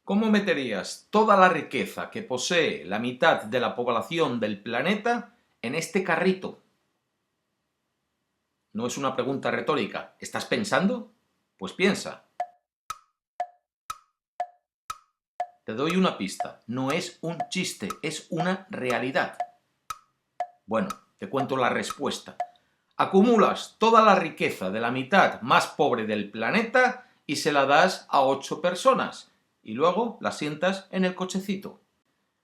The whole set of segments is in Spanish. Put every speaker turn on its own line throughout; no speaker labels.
¿Cómo meterías toda la riqueza que posee la mitad de la población del planeta en este carrito? No es una pregunta retórica. ¿Estás pensando? Pues piensa. Te doy una pista. No es un chiste, es una realidad. Bueno, te cuento la respuesta. Acumulas toda la riqueza de la mitad más pobre del planeta y se la das a 8 personas y luego la sientas en el cochecito.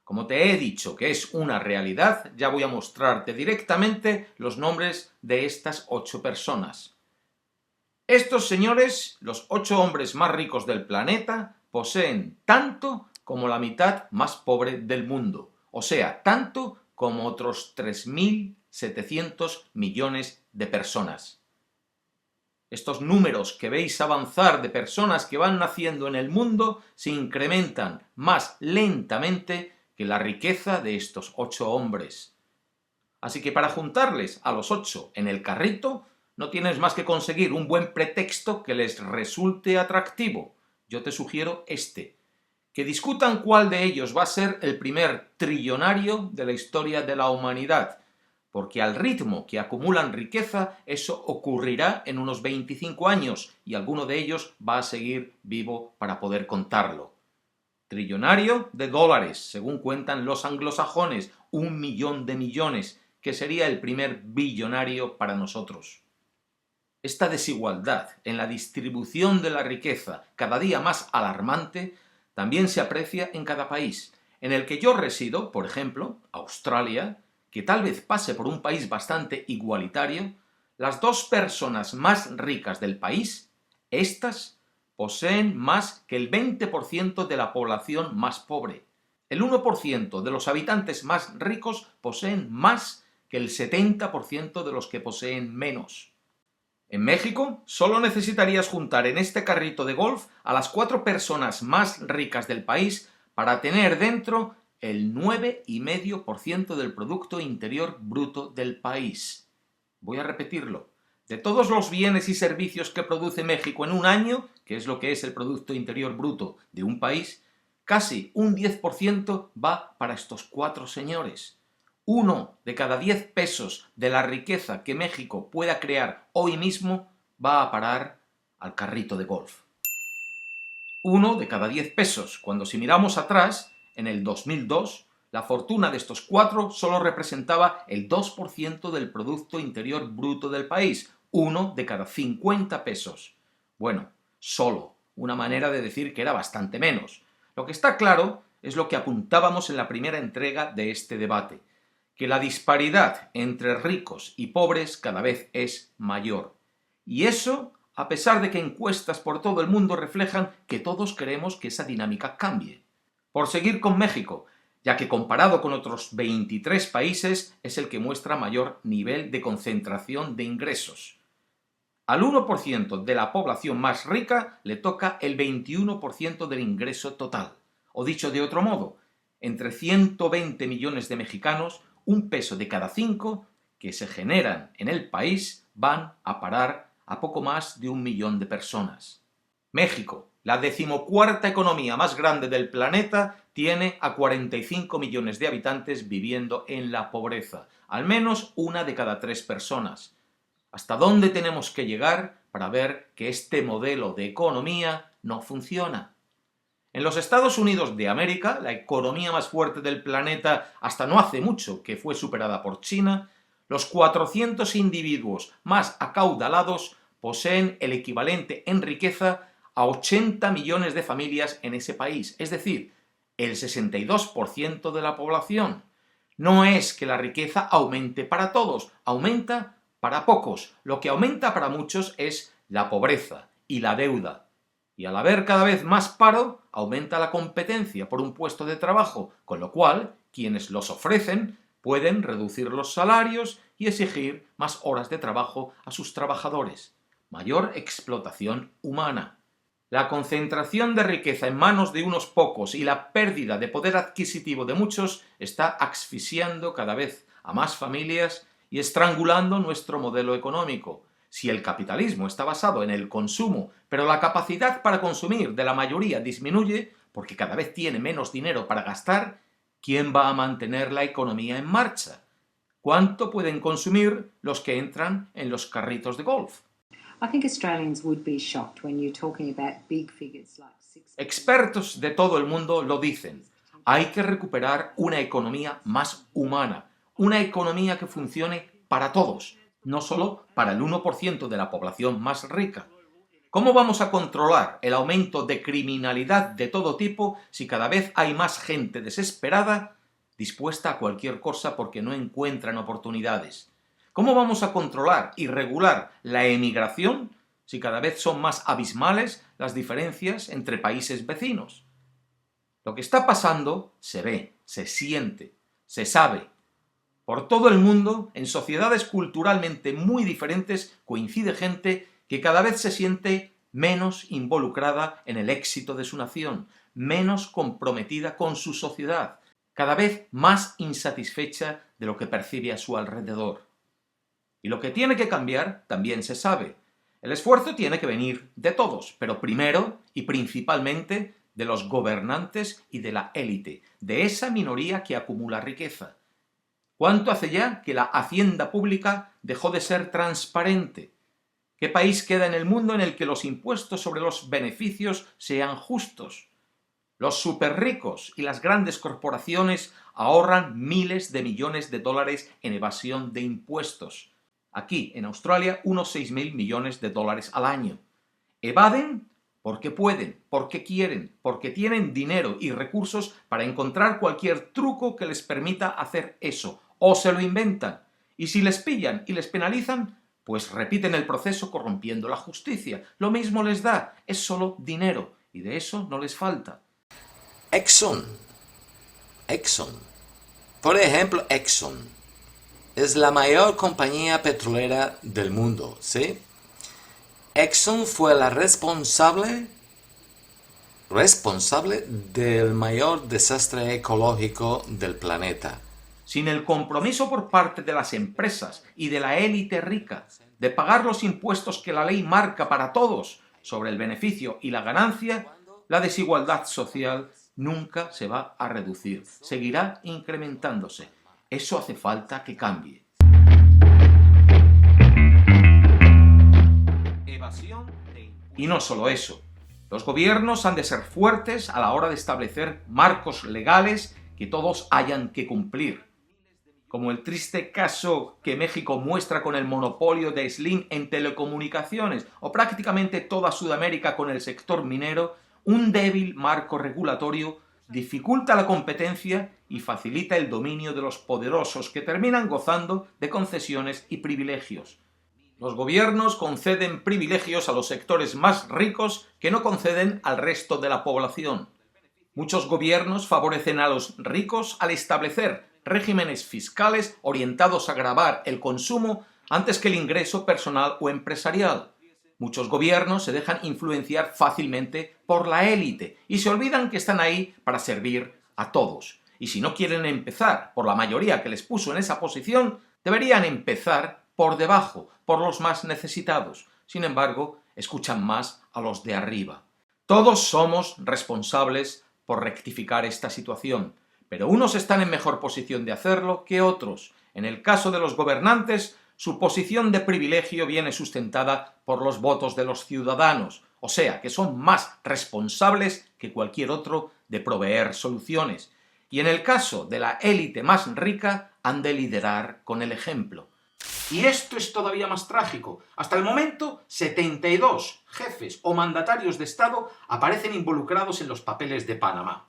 Como te he dicho que es una realidad, ya voy a mostrarte directamente los nombres de estas 8 personas. Estos señores, los 8 hombres más ricos del planeta, poseen tanto como la mitad más pobre del mundo, o sea, tanto como otros 3.700 millones de personas. Estos números que veis avanzar de personas que van naciendo en el mundo se incrementan más lentamente que la riqueza de estos 8 hombres. Así que para juntarles a los 8 en el carrito, no tienes más que conseguir un buen pretexto que les resulte atractivo. Yo te sugiero este. Que discutan cuál de ellos va a ser el primer trillonario de la historia de la humanidad, porque al ritmo que acumulan riqueza, eso ocurrirá en unos 25 años y alguno de ellos va a seguir vivo para poder contarlo. Trillonario de dólares, según cuentan los anglosajones, 1.000.000 de millones, que sería el primer billonario para nosotros. Esta desigualdad en la distribución de la riqueza, cada día más alarmante, también se aprecia en cada país. En el que yo resido, por ejemplo, Australia, que tal vez pase por un país bastante igualitario, las 2 personas más ricas del país, estas poseen más que el 20% de la población más pobre. El 1% de los habitantes más ricos poseen más que el 70% de los que poseen menos. En México, solo necesitarías juntar en este carrito de golf a las 4 personas más ricas del país para tener dentro el 9,5% del Producto Interior Bruto del país. Voy a repetirlo. De todos los bienes y servicios que produce México en un año, que es lo que es el Producto Interior Bruto de un país, casi un 10% va para estos 4 señores. 1 de cada 10 pesos de la riqueza que México pueda crear hoy mismo va a parar al carrito de golf. 1 de cada 10 pesos, cuando si miramos atrás, en el 2002, la fortuna de estos 4 solo representaba el 2% del Producto Interior Bruto del país, 1 de cada 50 pesos. Bueno, solo, una manera de decir que era bastante menos. Lo que está claro es lo que apuntábamos en la primera entrega de este debate, que la disparidad entre ricos y pobres cada vez es mayor. Y eso, a pesar de que encuestas por todo el mundo reflejan que todos queremos que esa dinámica cambie. Por seguir con México, ya que comparado con otros 23 países es el que muestra mayor nivel de concentración de ingresos. Al 1% de la población más rica le toca el 21% del ingreso total. O dicho de otro modo, entre 120 millones de mexicanos, un peso de cada 5 que se generan en el país van a parar a poco más de 1.000.000 de personas. México, la 14ª economía más grande del planeta, tiene a 45 millones de habitantes viviendo en la pobreza, al menos 1 de cada 3 personas. ¿Hasta dónde tenemos que llegar para ver que este modelo de economía no funciona? En los Estados Unidos de América, la economía más fuerte del planeta hasta no hace mucho que fue superada por China, los 400 individuos más acaudalados poseen el equivalente en riqueza a 80 millones de familias en ese país, es decir, el 62% de la población. No es que la riqueza aumente para todos, aumenta para pocos. Lo que aumenta para muchos es la pobreza y la deuda. Y al haber cada vez más paro, aumenta la competencia por un puesto de trabajo, con lo cual quienes los ofrecen pueden reducir los salarios y exigir más horas de trabajo a sus trabajadores. Mayor explotación humana. La concentración de riqueza en manos de unos pocos y la pérdida de poder adquisitivo de muchos está asfixiando cada vez a más familias y estrangulando nuestro modelo económico. Si el capitalismo está basado en el consumo, pero la capacidad para consumir de la mayoría disminuye, porque cada vez tiene menos dinero para gastar, ¿quién va a mantener la economía en marcha? ¿Cuánto pueden consumir los que entran en los carritos de golf? Expertos de todo el mundo lo dicen. Hay que recuperar una economía más humana, una economía que funcione para todos, no solo para el 1% de la población más rica. ¿Cómo vamos a controlar el aumento de criminalidad de todo tipo si cada vez hay más gente desesperada, dispuesta a cualquier cosa porque no encuentran oportunidades? ¿Cómo vamos a controlar y regular la emigración si cada vez son más abismales las diferencias entre países vecinos? Lo que está pasando se ve, se siente, se sabe. Por todo el mundo, en sociedades culturalmente muy diferentes, coincide gente que cada vez se siente menos involucrada en el éxito de su nación, menos comprometida con su sociedad, cada vez más insatisfecha de lo que percibe a su alrededor. Y lo que tiene que cambiar también se sabe. El esfuerzo tiene que venir de todos, pero primero y principalmente de los gobernantes y de la élite, de esa minoría que acumula riqueza. ¿Cuánto hace ya que la hacienda pública dejó de ser transparente? ¿Qué país queda en el mundo en el que los impuestos sobre los beneficios sean justos? Los superricos y las grandes corporaciones ahorran miles de millones de dólares en evasión de impuestos. Aquí, en Australia, unos 6.000 millones de dólares al año. Evaden porque pueden, porque quieren, porque tienen dinero y recursos para encontrar cualquier truco que les permita hacer eso, o se lo inventan. Y si les pillan y les penalizan, pues repiten el proceso corrompiendo la justicia. Lo mismo les da, es solo dinero, y de eso no les falta.
Exxon. Por ejemplo, Exxon es la mayor compañía petrolera del mundo, ¿sí? Exxon fue la responsable del mayor desastre ecológico del planeta.
Sin el compromiso por parte de las empresas y de la élite rica de pagar los impuestos que la ley marca para todos sobre el beneficio y la ganancia, la desigualdad social nunca se va a reducir, seguirá incrementándose. Eso hace falta que cambie. Y no solo eso. Los gobiernos han de ser fuertes a la hora de establecer marcos legales que todos hayan que cumplir. Como el triste caso que México muestra con el monopolio de Slim en telecomunicaciones, o prácticamente toda Sudamérica con el sector minero, un débil marco regulatorio dificulta la competencia y facilita el dominio de los poderosos que terminan gozando de concesiones y privilegios. Los gobiernos conceden privilegios a los sectores más ricos que no conceden al resto de la población. Muchos gobiernos favorecen a los ricos al establecer regímenes fiscales orientados a gravar el consumo antes que el ingreso personal o empresarial. Muchos gobiernos se dejan influenciar fácilmente por la élite y se olvidan que están ahí para servir a todos. Y si no quieren empezar por la mayoría que les puso en esa posición, deberían empezar por debajo, por los más necesitados. Sin embargo, escuchan más a los de arriba. Todos somos responsables por rectificar esta situación, pero unos están en mejor posición de hacerlo que otros. En el caso de los gobernantes, su posición de privilegio viene sustentada por los votos de los ciudadanos, o sea, que son más responsables que cualquier otro de proveer soluciones. Y en el caso de la élite más rica, han de liderar con el ejemplo. Y esto es todavía más trágico. Hasta el momento, 72 jefes o mandatarios de Estado aparecen involucrados en los papeles de Panamá.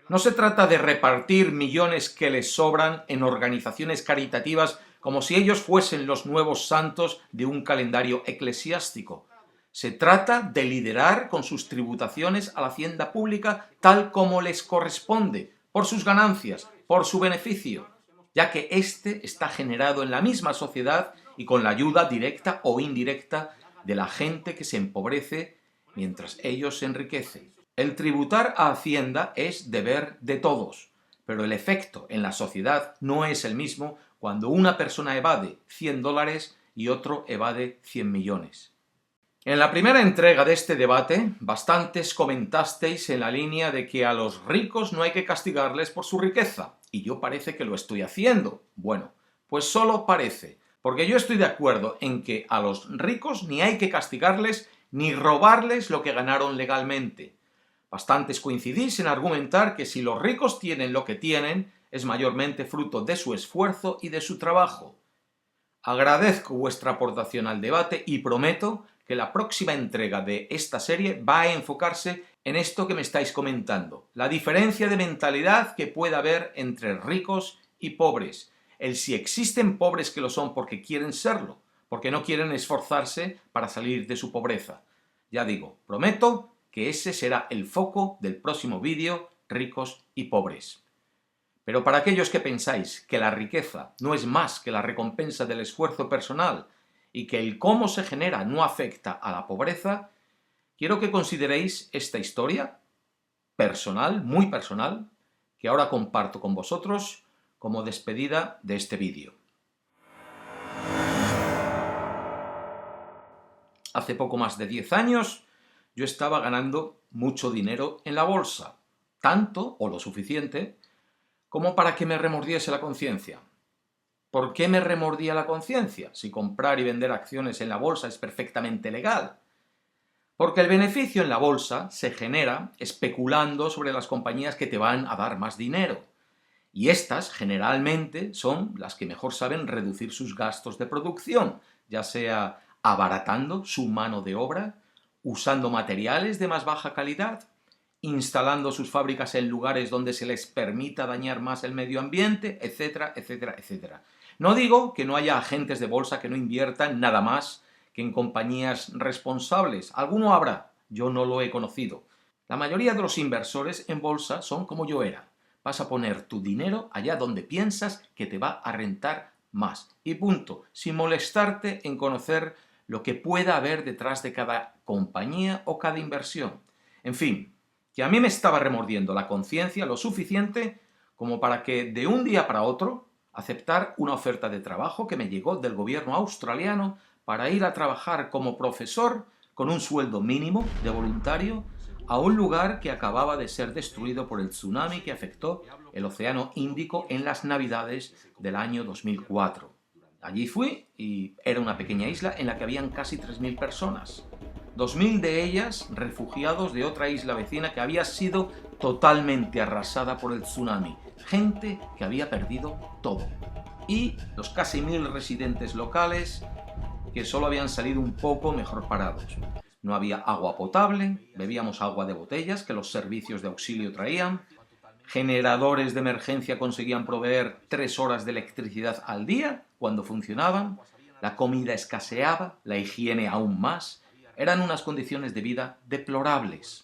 No se trata de repartir millones que les sobran en organizaciones caritativas como si ellos fuesen los nuevos santos de un calendario eclesiástico. Se trata de liderar con sus tributaciones a la hacienda pública tal como les corresponde, por sus ganancias, por su beneficio, ya que éste está generado en la misma sociedad y con la ayuda directa o indirecta de la gente que se empobrece mientras ellos se enriquecen. El tributar a Hacienda es deber de todos, pero el efecto en la sociedad no es el mismo cuando una persona evade $100 y otro evade 100 millones. En la primera entrega de este debate, bastantes comentasteis en la línea de que a los ricos no hay que castigarles por su riqueza, y yo parece que lo estoy haciendo. Bueno, pues solo parece, porque yo estoy de acuerdo en que a los ricos ni hay que castigarles ni robarles lo que ganaron legalmente. Bastantes coincidís en argumentar que si los ricos tienen lo que tienen, es mayormente fruto de su esfuerzo y de su trabajo. Agradezco vuestra aportación al debate y prometo que la próxima entrega de esta serie va a enfocarse en esto que me estáis comentando, la diferencia de mentalidad que puede haber entre ricos y pobres, el si existen pobres que lo son porque quieren serlo, porque no quieren esforzarse para salir de su pobreza. Ya digo, prometo que ese será el foco del próximo vídeo, ricos y pobres. Pero para aquellos que pensáis que la riqueza no es más que la recompensa del esfuerzo personal y que el cómo se genera no afecta a la pobreza, quiero que consideréis esta historia personal, muy personal, que ahora comparto con vosotros como despedida de este vídeo. Hace poco más de 10 años yo estaba ganando mucho dinero en la bolsa, tanto o lo suficiente como para que me remordiese la conciencia. ¿Por qué me remordía la conciencia si comprar y vender acciones en la bolsa es perfectamente legal? Porque el beneficio en la bolsa se genera especulando sobre las compañías que te van a dar más dinero. Y estas generalmente son las que mejor saben reducir sus gastos de producción, ya sea abaratando su mano de obra, usando materiales de más baja calidad, instalando sus fábricas en lugares donde se les permita dañar más el medio ambiente, etcétera, etcétera, etcétera. No digo que no haya agentes de bolsa que no inviertan nada más que en compañías responsables. Alguno habrá, yo no lo he conocido. La mayoría de los inversores en bolsa son como yo era. Vas a poner tu dinero allá donde piensas que te va a rentar más. Y punto, sin molestarte en conocer lo que pueda haber detrás de cada compañía o cada inversión. En fin, que a mí me estaba remordiendo la conciencia lo suficiente como para que de un día para otro aceptar una oferta de trabajo que me llegó del gobierno australiano para ir a trabajar como profesor con un sueldo mínimo de voluntario a un lugar que acababa de ser destruido por el tsunami que afectó el Océano Índico en las Navidades del año 2004. Allí fui y era una pequeña isla en la que habían casi 3.000 personas. 2.000 de ellas refugiados de otra isla vecina que había sido totalmente arrasada por el tsunami. Gente que había perdido todo. Y los casi 1.000 residentes locales que solo habían salido un poco mejor parados. No había agua potable, bebíamos agua de botellas que los servicios de auxilio traían, generadores de emergencia conseguían proveer 3 horas de electricidad al día cuando funcionaban, la comida escaseaba, la higiene aún más, eran unas condiciones de vida deplorables.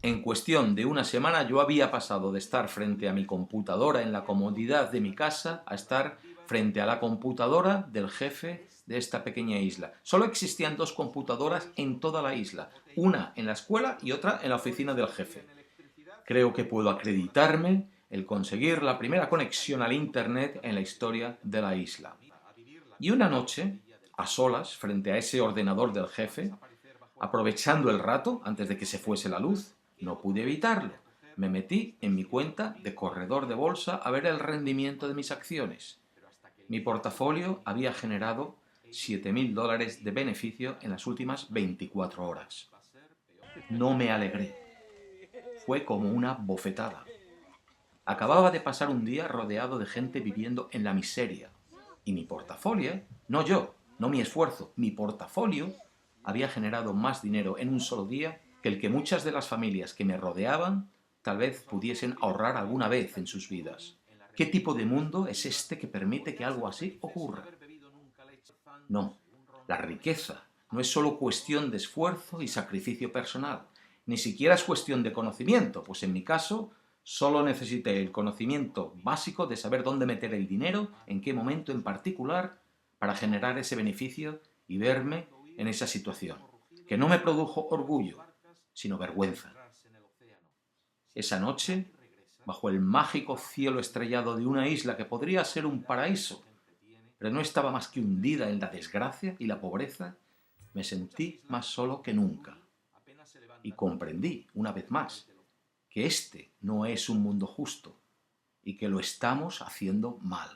En cuestión de una semana yo había pasado de estar frente a mi computadora en la comodidad de mi casa a estar frente a la computadora del jefe de esta pequeña isla. Solo existían 2 computadoras en toda la isla, una en la escuela y otra en la oficina del jefe. Creo que puedo acreditarme el conseguir la primera conexión al internet en la historia de la isla. Y una noche, a solas, frente a ese ordenador del jefe, aprovechando el rato antes de que se fuese la luz, no pude evitarlo. Me metí en mi cuenta de corredor de bolsa a ver el rendimiento de mis acciones. Mi portafolio había generado $7.000 de beneficio en las últimas 24 horas. No me alegré. Fue como una bofetada. Acababa de pasar un día rodeado de gente viviendo en la miseria. Y mi portafolio, no yo, no mi esfuerzo, mi portafolio había generado más dinero en un solo día que el que muchas de las familias que me rodeaban tal vez pudiesen ahorrar alguna vez en sus vidas. ¿Qué tipo de mundo es este que permite que algo así ocurra? No, la riqueza no es solo cuestión de esfuerzo y sacrificio personal, ni siquiera es cuestión de conocimiento, pues en mi caso solo necesité el conocimiento básico de saber dónde meter el dinero, en qué momento en particular, para generar ese beneficio y verme en esa situación, que no me produjo orgullo, sino vergüenza. Esa noche, bajo el mágico cielo estrellado de una isla que podría ser un paraíso, pero no estaba más que hundida en la desgracia y la pobreza, me sentí más solo que nunca y comprendí, una vez más, que este no es un mundo justo y que lo estamos haciendo mal.